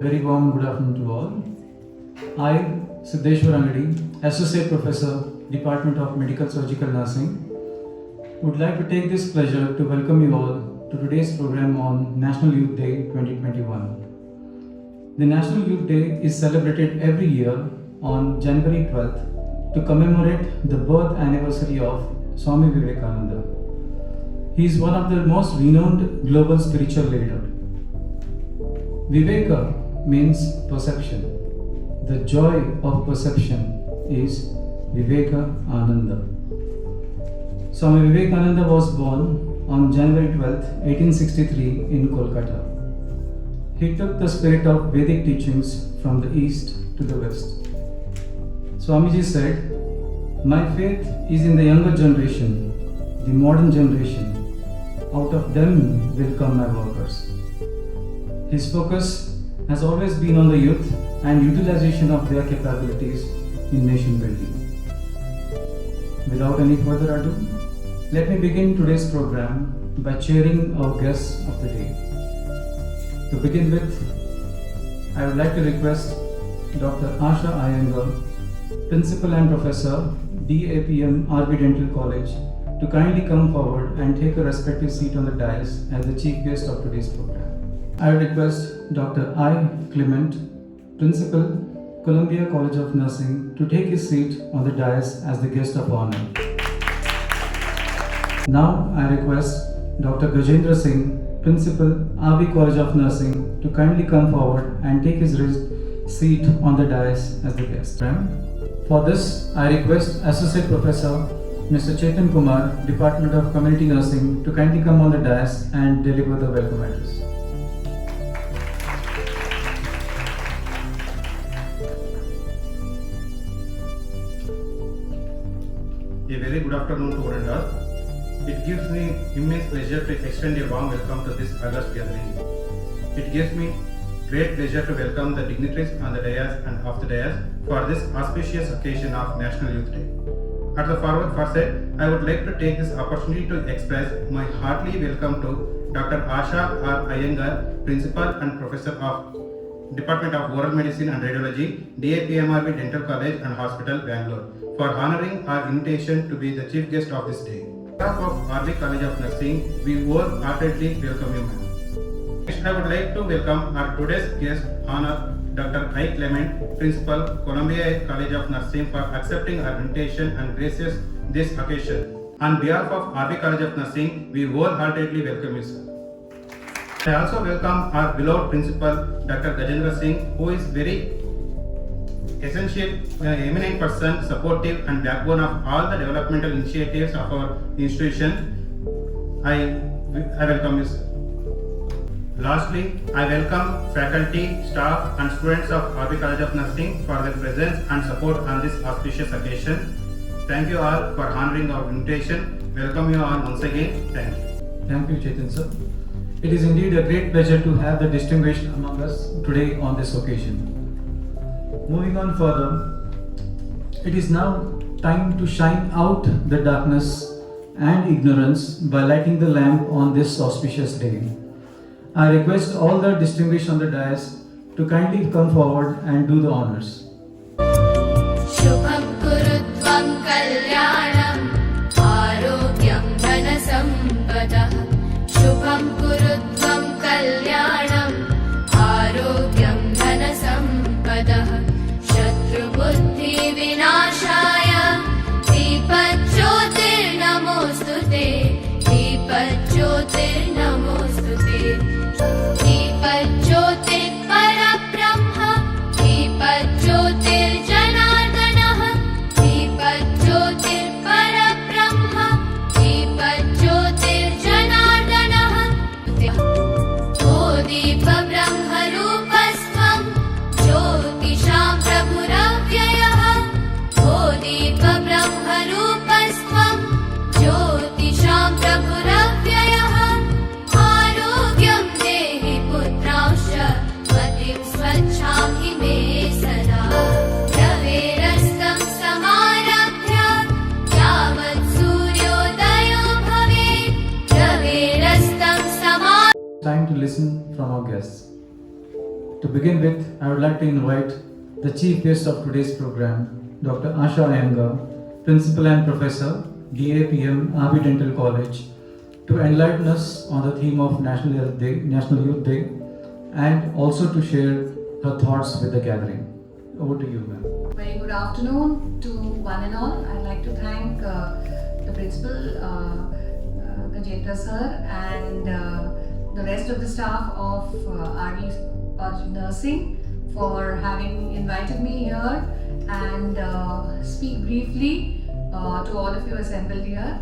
Very warm good afternoon to all. I, Siddheshwar Angadi, Associate Professor, Department of Medical Surgical Nursing, would like to take this pleasure to welcome you all to today's program on National Youth Day 2021. The National Youth Day is celebrated every year on January 12th to commemorate the birth anniversary of Swami Vivekananda. He is one of the most renowned global spiritual leaders. Viveka means perception. The joy of perception is Viveka Ananda. Swami Vivekananda was born on January 12, 1863 in Kolkata. He took the spirit of Vedic teachings from the east to the west. Swamiji said, "My faith is in the younger generation, the modern generation. Out of them will come my workers." His focus has always been on the youth and utilization of their capabilities in nation building. Without any further ado, let me begin today's program by cheering our guests of the day. To begin with, I would like to request Dr. Asha Iyengar, Principal and Professor, DAPM RB Dental College, to kindly come forward and take a respective seat on the dais as the chief guest of today's program. I request Dr. I. Clement, Principal, Columbia College of Nursing, to take his seat on the dais as the guest of honor. Now I request Dr. Gajendra Singh, Principal, RV College of Nursing, to kindly come forward and take his seat on the dais as the guest. For this, I request Associate Professor Mr. Chetan Kumar, Department of Community Nursing, to kindly come on the dais and deliver the welcome address. A very good afternoon to one and all. It gives me immense pleasure to extend a warm welcome to this August gathering. It gives me great pleasure to welcome the dignitaries on the dais and off the dais for this auspicious occasion of National Youth Day. At the forward first, I would like to take this opportunity to express my hearty welcome to Dr. Asha R. Iyengar, Principal and Professor of Department of Oral Medicine and Radiology, DAPMRB Dental College and Hospital, Bangalore, for honoring our invitation to be the chief guest of this day. On behalf of RB College of Nursing, we wholeheartedly welcome you, ma'am. Next, I would like to welcome our today's guest, Honor Dr. I. Clement, Principal, Columbia College of Nursing, for accepting our invitation and graces this occasion. On behalf of RB College of Nursing, we wholeheartedly welcome you, sir. I also welcome our beloved Principal, Dr. Gajendra Singh, who is very essential, eminent person, supportive and backbone of all the developmental initiatives of our institution. I welcome you, sir. Lastly, I welcome faculty, staff and students of RB College of Nursing for their presence and support on this auspicious occasion. Thank you all for honoring our invitation. Welcome you all once again. Thank you. Thank you, Chetan sir. It is indeed a great pleasure to have the distinguished among us today on this occasion. Moving on further, it is now time to shine out the darkness and ignorance by lighting the lamp on this auspicious day. I request all the distinguished on the dais to kindly come forward and do the honors. शुभं कुरुत्वं कल्याणं आरोग्यं धनसम्पदः शुभं कुरुत्वं कल्याणं आरोग्यं धनसम्पदः शत्रुबुद्धिविनाशाय दीपज्योतिर्नमोऽस्तुते दीपज्योतिर्नमोऽस्तुते दीपज्योतिर्परब्रह्म दीपज्योतिर्जनार्दनः दीपज्योतिर्परब्रह्म दीपज्योतिर्जनार्दनः ओ दीपब्रह्मरूपस्त्वं ज्योतिषां प्रभुरव्ययः ओ दीपब्रह्मरूपस्त्वं ज्योतिषां प्रभुरव्ययः आरोग्यं देहि पुत्रांश्च मतिं स्वच्छां हि मे सदा रवेरस्तं समारभ्य यावत् सूर्योदयो भवेत् रवेरस्तं Time to listen from our guests. To begin with, I would like to invite the chief guest of today's program, Dr. Asha Iyengar, Principal and Professor, DAPM, Abbey Dental College, to enlighten us on the theme of National Youth Day, and also to share her thoughts with the gathering. Over to you, ma'am. Very good afternoon to one and all. I'd like to thank the principal, Gajendra sir, and the rest of the staff of RV College of Nursing for having invited me here and speak briefly to all of you assembled here.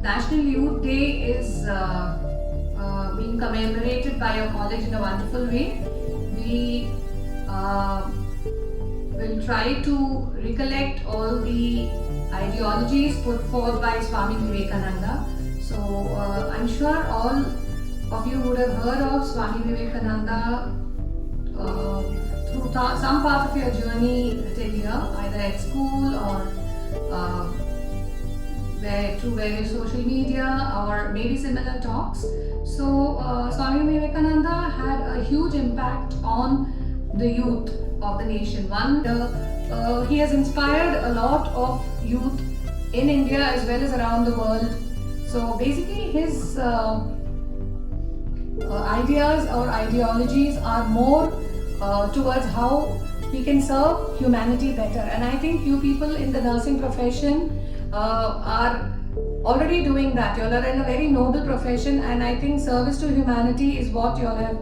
National Youth Day is being commemorated by our college in a wonderful way. We will try to recollect all the ideologies put forth by Swami Vivekananda. So I'm sure all of you would have heard of Swami Vivekananda through some part of your journey till here, either at school or through various social media or maybe similar talks. So Swami Vivekananda had a huge impact on the youth of the nation. He has inspired a lot of youth in India as well as around the world. So basically his ideas or ideologies are more towards how we can serve humanity better. And I think you people in the nursing profession are already doing that. You all are in a very noble profession, and I think service to humanity is what you all have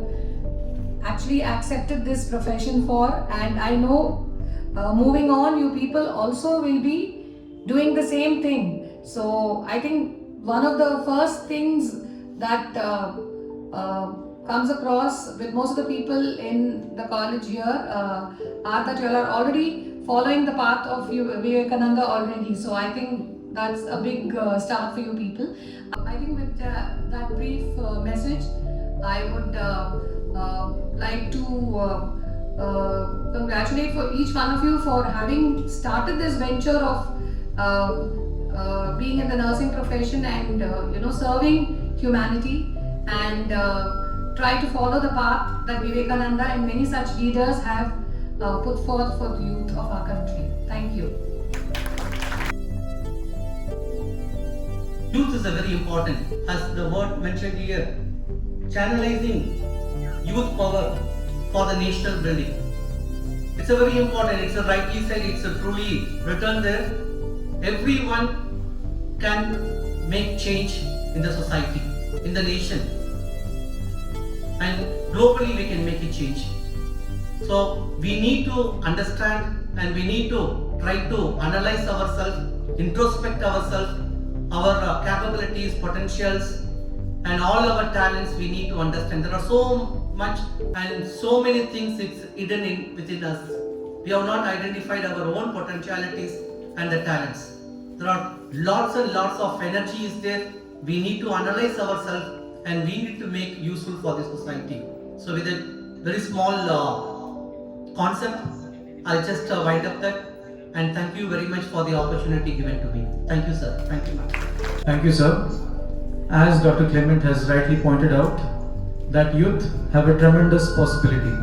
actually accepted this profession for. And I know moving on, you people also will be doing the same thing. So I think one of the first things that comes across with most of the people in the college here are that you all are already following the path of Vivekananda already. So I think that's a big start for you people. I think with that brief message, I would like to congratulate for each one of you for having started this venture of being in the nursing profession and serving humanity, and try to follow the path that Vivekananda and many such leaders have put forth for the youth of our country. Thank you. Youth is a very important, as the word mentioned here, channelizing youth power for the national building. It's a very important, it's a rightly said, it's a truly written there. Everyone can make change in the society, in the nation, and globally we can make a change. So we need to understand and we need to try to analyze ourselves, introspect ourselves, our capabilities, potentials, and all our talents we need to understand. There are so much and so many things it's hidden within us. We have not identified our own potentialities and the talents. There are lots and lots of energy is there. We need to analyze ourselves and we need to make useful for the society. So with a very small concept, I'll just wind up that, and thank you very much for the opportunity given to me. Thank you, sir. Thank you, ma'am. Thank you, sir. As Dr. Clement has rightly pointed out, that youth have a tremendous possibility.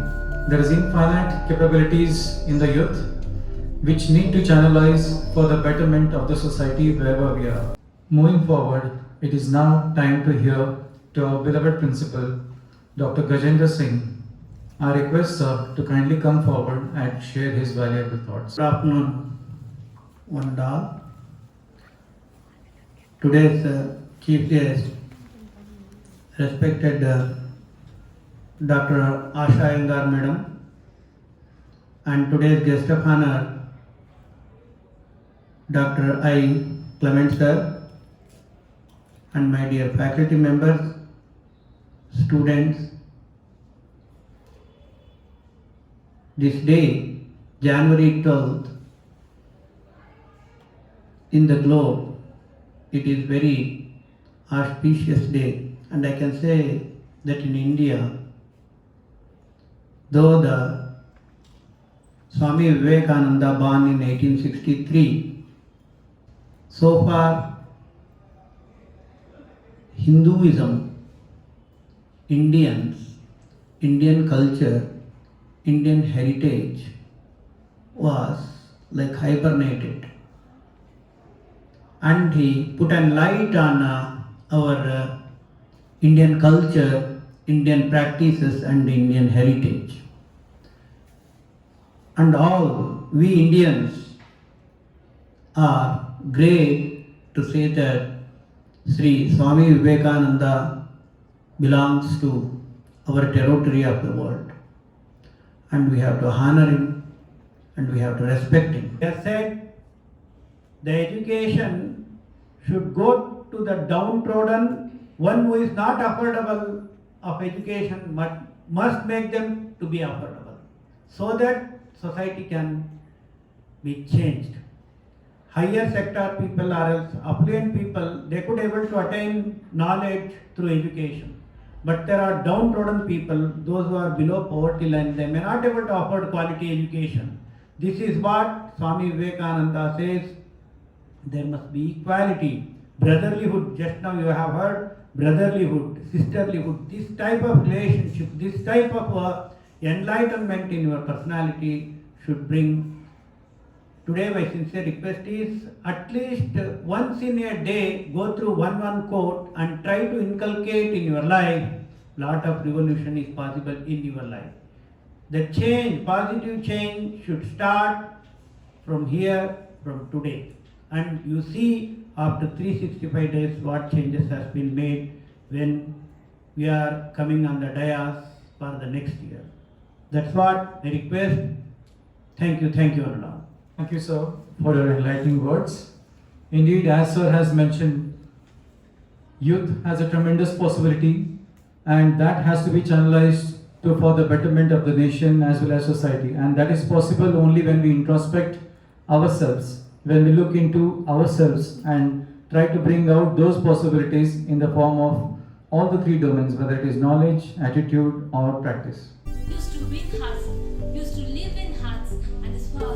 There is infinite capabilities in the youth which need to channelize for the betterment of the society wherever we are. Moving forward, it is now time to hear to our beloved principal, Dr. Gajendra Singh. I request sir to kindly come forward and share his valuable thoughts. Good afternoon, one and all. Today's chief guest, respected Dr. Asha Iyengar Madam, and today's guest of honor, Dr. I. Clement Sir, and my dear faculty members, students. This day, January 12th, in the globe, it is very auspicious day, and I can say that in India, though the Swami Vivekananda born in 1863, so far Hinduism Indians, Indian culture, Indian heritage was like hibernated. And he put a light on our Indian culture, Indian practices, and Indian heritage. And all we Indians are great to say that Sri Swami Vivekananda belongs to our territory of the world, and we have to honor him and we have to respect him. He has said the education should go to the downtrodden, one who is not affordable of education must make them to be affordable, so that society can be changed. Higher sector people or else affluent people, they could able to attain knowledge through education. But there are downtrodden people, those who are below poverty line, they may not able to afford quality education. This is what Swami Vivekananda says, there must be equality, brotherlyhood. Just now you have heard brotherlyhood, sisterlyhood, this type of relationship, this type of enlightenment in your personality should bring. Today my sincere request is, at least once in a day, go through one quote and try to inculcate in your life. Lot of revolution is possible in your life. The change, positive change should start from here, from today. And you see after 365 days what changes has been made when we are coming on the dais for the next year. That's what I request. Thank you, Anurag. Thank you, sir, for your enlightening words. Indeed, as sir has mentioned, youth has a tremendous possibility, and that has to be channelized for the betterment of the nation as well as society. And that is possible only when we introspect ourselves, when we look into ourselves and try to bring out those possibilities in the form of all the three domains, whether it is knowledge, attitude, or practice. Used to win hearts, used to live in hearts, and as far